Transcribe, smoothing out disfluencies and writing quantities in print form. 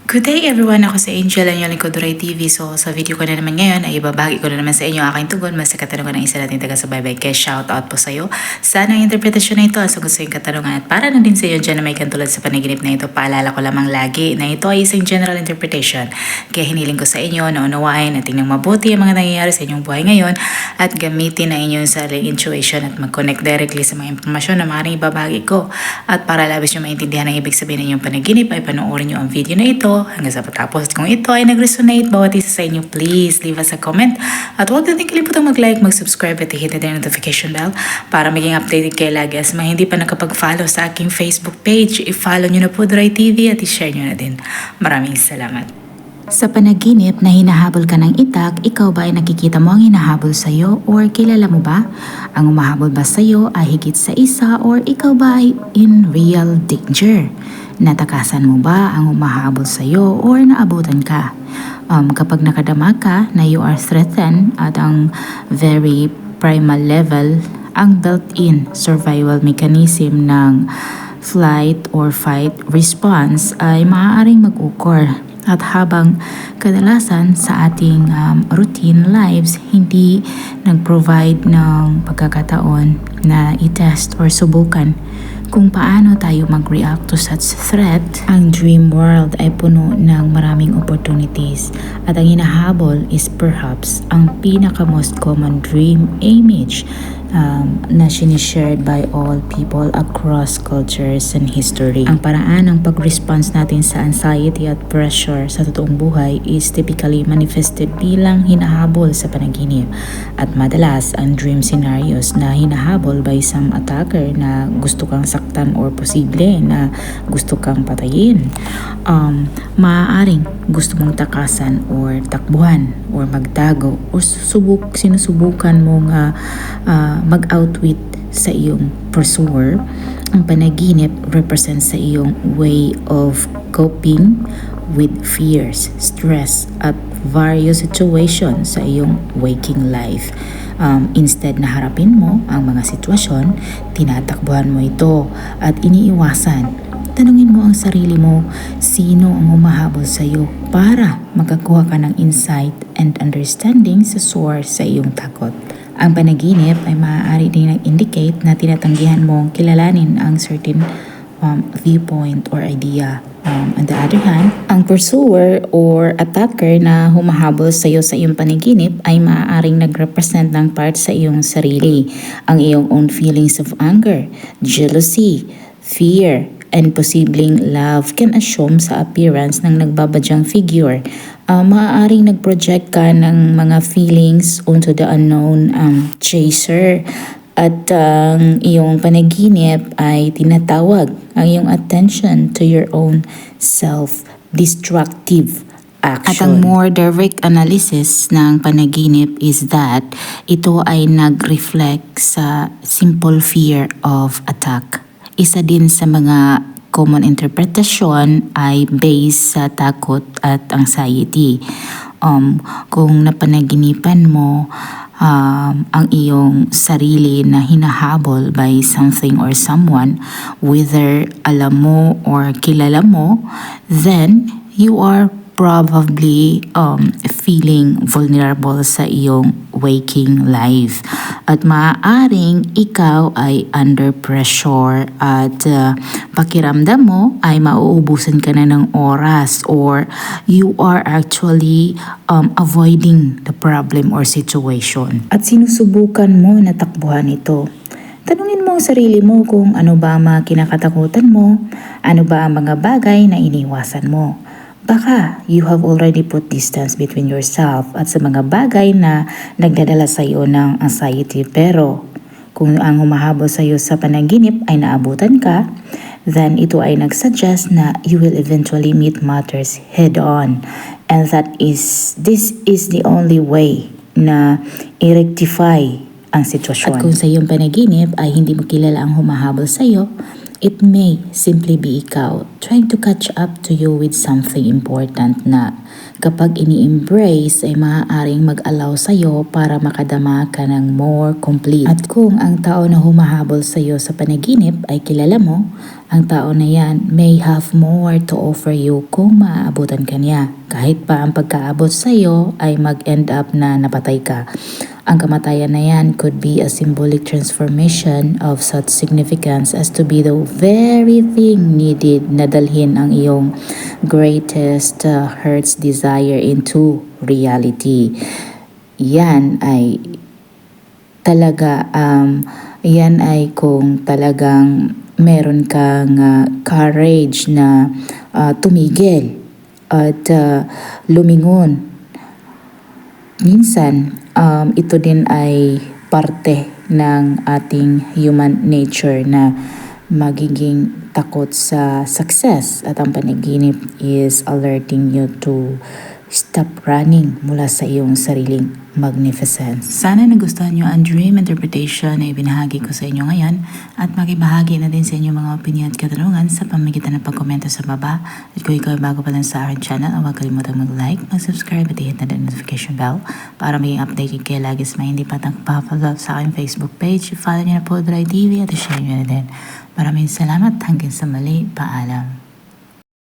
Good day everyone! Ako si Angel ang Yoling Koduray TV. So sa video ko na naman ngayon ay ibabagi ko na naman sa inyo ang aking tugon mas sa katanungan ng isa nating taga-subaybay. Kaya shout out po sa iyo. Sana ang interpretasyon na ito ang sagot sa iyong katanungan at para na din sa iyo dyan na may kantulad sa panaginip na ito. Paalala ko lamang lagi na ito ay isang general interpretation. Kaya hiniling ko sa inyo na unawain at tingnan mabuti ang mga nangyayari sa inyong buhay ngayon at gamitin ang inyong sariling intuition at mag-connect directly sa mga impormasyon na maaaring ibabagi ko. At para labis nyo maintindihan ang ibig sabihin ng inyong panaginip ay panoorin nyo ang video na ito hanggang sa patapos. Kung ito ay nag-resonate bawat isa sa inyo, please leave us a comment at huwag natin kalimutang mag-like, mag-subscribe at i-hit na notification bell para maging updated kayo lagi. As mga hindi pa nakapag-follow sa aking Facebook page, i-follow nyo na po Dry TV at i-share nyo na din. Maraming salamat. Sa panaginip na hinahabol ka ng itak, ikaw ba ay nakikita mo ang hinahabol sa iyo or kilala mo ba? Ang umahabol ba sa iyo ay higit sa isa or ikaw ba ay in real danger? Natakasan mo ba ang umahabol sa iyo or naabutan ka? Kapag nakadama ka na you are threatened at ang very primal level, ang built-in survival mechanism ng flight or fight response ay maaaring mag-ukor. At habang kadalasan sa ating routine lives, hindi nag-provide ng pagkakataon na i-test or subukan kung paano tayo mag-react to such threat, ang dream world ay puno ng maraming opportunities at ang hinahabol is perhaps ang pinaka-most common dream image na sinishared by all people across cultures and history. Ang paraan ng pag-response natin sa anxiety at pressure sa totoong buhay is typically manifested bilang hinahabol sa panaginip at madalas ang dream scenarios na hinahabol by some attacker na gusto kang saktan or posible na gusto kang patayin. Maaaring gusto mong takasan or takbuhan or magtago or sinusubukan mong mag-outwit sa iyong pursuer. Ang panaginip represents sa iyong way of coping with fears, stress at various situations sa iyong waking life. Instead na harapin mo ang mga sitwasyon, tinatakbuhan mo ito at iniiwasan. Tanungin mo ang sarili mo, sino ang humahabol sa iyo para makakuha ka ng insight and understanding sa source sa iyong takot. Ang panaginip ay maaari din nag-indicate na tinatanggihan mong kilalanin ang certain viewpoint or idea. On the other hand, ang pursuer or attacker na humahabol sa iyo sa iyong panaginip ay maaaring nag-represent ng part sa iyong sarili, ang iyong own feelings of anger, jealousy, fear, and posibleng love can assume sa appearance ng nagbabadyang figure. Maaaring nag-project ka ng mga feelings onto the unknown chaser at ang iyong panaginip ay tinatawag ang iyong attention to your own self-destructive action. At ang more direct analysis ng panaginip is that ito ay nag-reflect sa simple fear of attack. Isa din sa mga common interpretasyon ay based sa takot at anxiety. Kung napanaginipan mo ang iyong sarili na hinahabol by something or someone, whether alam mo or kilala mo, then you are probably feeling vulnerable sa iyong waking life. At maaaring ikaw ay under pressure at pakiramdam mo ay mauubusan ka na ng oras or you are actually avoiding the problem or situation. At sinusubukan mo na takbuhan ito. Tanungin mo ang sarili mo kung ano ba ang mga kinakatakutan mo, ano ba ang mga bagay na iniwasan mo. Baka you have already put distance between yourself at sa mga bagay na nagdadala sa iyo ng anxiety. Pero kung ang humahabol sa iyo sa panaginip ay naabutan ka, then ito ay nagsuggest na you will eventually meet matters head on. And this is the only way na i-rectify ang sitwasyon. At kung sa iyong panaginip ay hindi mo kilala ang humahabol sa iyo, It may simply be ikaw trying to catch up to you with something important na kapag ini-embrace ay maaaring mag-allow sa'yo para makadama ka ng more complete. At kung ang tao na humahabol sa'yo sa panaginip ay kilala mo, ang tao na yan may have more to offer you kung maaabutan ka niya. Kahit pa ang pagkaabot sa'yo ay mag-end up na napatay ka. Ang kamatayan na yan could be a symbolic transformation of such significance as to be the very thing needed na dalhin ang iyong greatest heart's desire into reality. Yan ay kung talagang meron kang courage na tumigil at lumingon. Minsan, ito din ay parte ng ating human nature na magiging takot sa success at ang panaginip is alerting you to stop running mula sa iyong sariling magnificence. Sana nagustuhan nyo ang dream interpretation na ibinahagi ko sa inyo ngayon at makibahagi na din sa inyo mga opinion at katanungan sa pamamagitan ng pagkomento sa baba. At kung ikaw ay bago pa lang sa aking channel, huwag kalimutan mag-like, mag-subscribe at i-hit na din notification bell para maging updated kayo lagi sa mga hindi pa nagpa-follow sa aking Facebook page. I-follow nyo na po Dry TV at i-share nyo na din. Maraming salamat. Hanggang sa mali. Paalam.